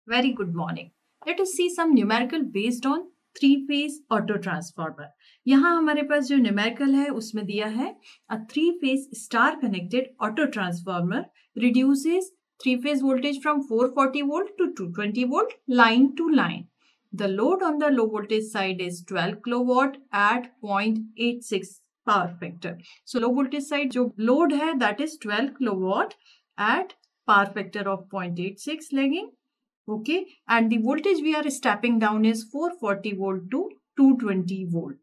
Very good morning. Let us see some numerical based on three-phase auto transformer. यहाँ हमारे पास जो numerical है उसमें दिया है a three-phase star connected auto transformer reduces three-phase voltage from 440 volt to 220 volt line to line. The load on the low voltage side is 12 kilowatt at 0.86 power factor. So low voltage side जो load है that is 12 kilowatt at power factor of 0.86 lagging. Okay, and the voltage we are stepping down is 440 volt to 220 volt.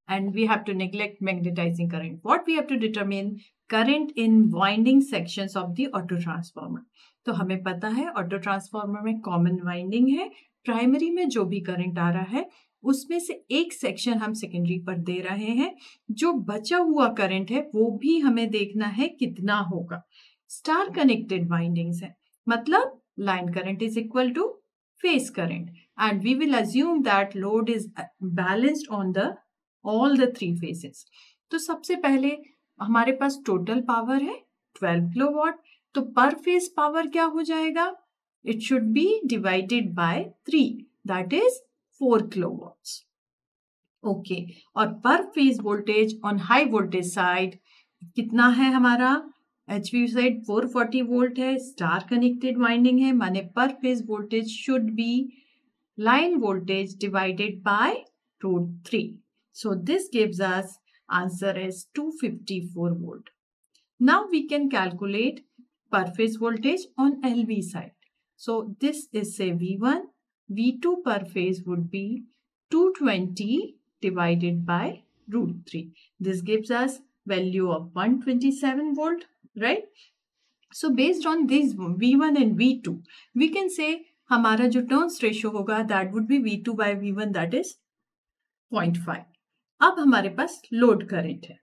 And we have to neglect magnetizing current. What we have to determine current in winding sections of the auto transformer. तो हमें पता है auto transformer में common winding है. Primary में जो भी current आ रहा है उसमें से एक सेक्शन हम सेकेंडरी पर दे रहे हैं. जो बचा हुआ करंट है वो भी हमें देखना है कितना होगा. स्टार कनेक्टेड वाइंडिंग्स है मतलब line current is equal to phase current, and we will assume that load is balanced on all the three phases. तो सबसे पहले हमारे पास टोटल पावर है 12 किलोवाट. तो पर फेज पावर क्या हो जाएगा? It should be divided by 3, that is 4 kilowatts. Okay, और per phase voltage on high voltage side कितना है हमारा? HV साइड 440 वोल्ट है. स्टार कनेक्टेड वाइंडिंग है माने per phase voltage should be line voltage divided by √3. So this gives us answer is 254 volt. Now we can calculate per phase voltage on LV side. So this is say V1. V2 per phase would be 220 divided by √3. This gives us value of 127 volt. Right? So based on these V1 and V2, we can say हमारा जो turns ratio होगा that would be V2 by V1, that is 0.5. अब हमारे पास load current है.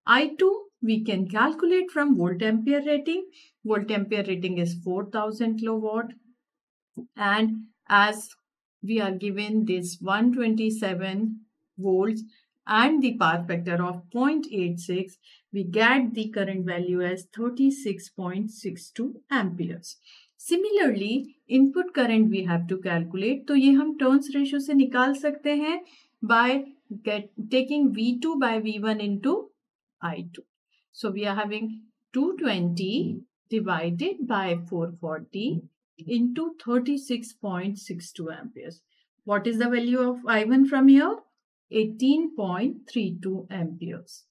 I2 we can calculate from volt ampere rating. Volt ampere rating is 4000 kilowatt, and as we are given this 127 volts and the power factor of 0.86, we get the current value as 36.62 amperes. Similarly, input current we have to calculate. तो ये हम turns ratio से निकाल सकते हैं by taking V2 by V1 into I2. So we are having 220 divided by 440 into 36.62 amperes. What is the value of I1 from here? 18.32 amperes.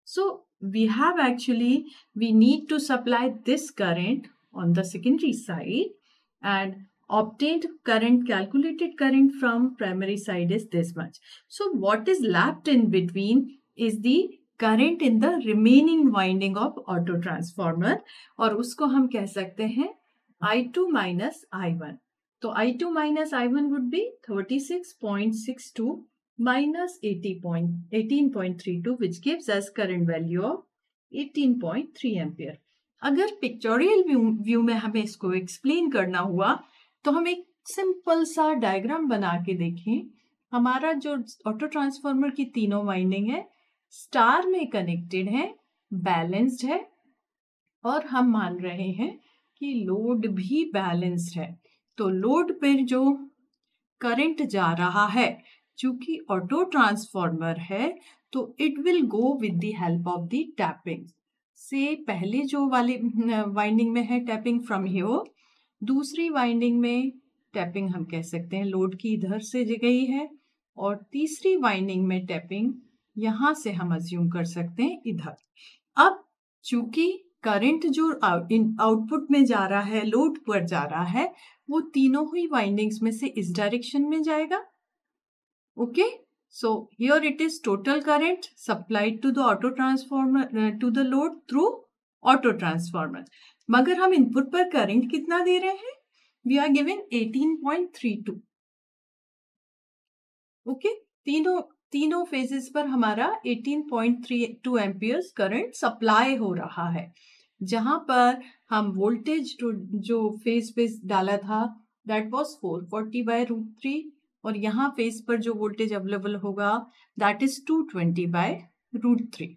So we need to supply this current on the secondary side, and obtained current, calculated current from primary side is this much. So what is left in between is the current in the remaining winding of auto transformer, और उसको हम कह सकते हैं I2 minus I1. तो I2 minus I1 would be 36.62 minus 18.32, which gives us current value of 18.3 ampere. अगर pictorial view में हमें इसको एक्सप्लेन करना हुआ तो हम एक सिंपल सा डायग्राम बना के देखें. हमारा जो ऑटो ट्रांसफार्मर की तीनों वाइंडिंग है स्टार में कनेक्टेड है, बैलेंस्ड है, और हम मान रहे हैं कि लोड भी बैलेंस्ड है. तो लोड पर जो करंट जा रहा है, चूंकि ऑटो ट्रांसफार्मर है तो it will go with the help of the tapping. से पहले जो वाले वाइंडिंग में है टैपिंग फ्रॉम हियर, दूसरी वाइंडिंग में टैपिंग हम कह सकते हैं लोड की इधर से गई है, और तीसरी वाइंडिंग में टैपिंग यहां से हम अज्यूम कर सकते हैं इधर. अब चूंकि करंट जो आउटपुट में जा रहा है, लोड पर जा रहा है, वो तीनों ही वाइंडिंग्स में से इस डायरेक्शन में जाएगा. Okay, so here it is total current supplied to the auto transformer to the load through auto transformer. मगर हम इनपुट पर करंट कितना दे रहे हैं? We are given 18.32. ओके, तीनों फेजेस पर हमारा 18.32 एम्पियर्स करंट सप्लाई हो रहा है. जहां पर हम वोल्टेज जो फेज पे डाला था दैट वाज 440 by √3, और यहाँ फेज पर जो वोल्टेज अवेलेबल होगा दैट इज 220 by √3.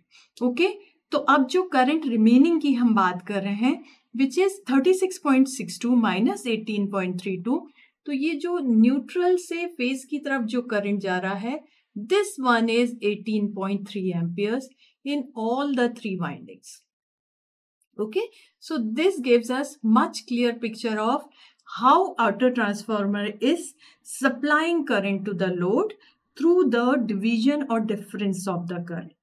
ओके, तो अब जो करंट रिमेनिंग की हम बात कर रहे हैं which is 36.62 minus 18.32. तो ये जो न्यूट्रल से फेज की तरफ जो करंट जा रहा है, this one is 18.3 amperes in all the three windings. Okay, so this gives us much clear picture of how auto transformer is supplying current to the load through the division or difference of the current.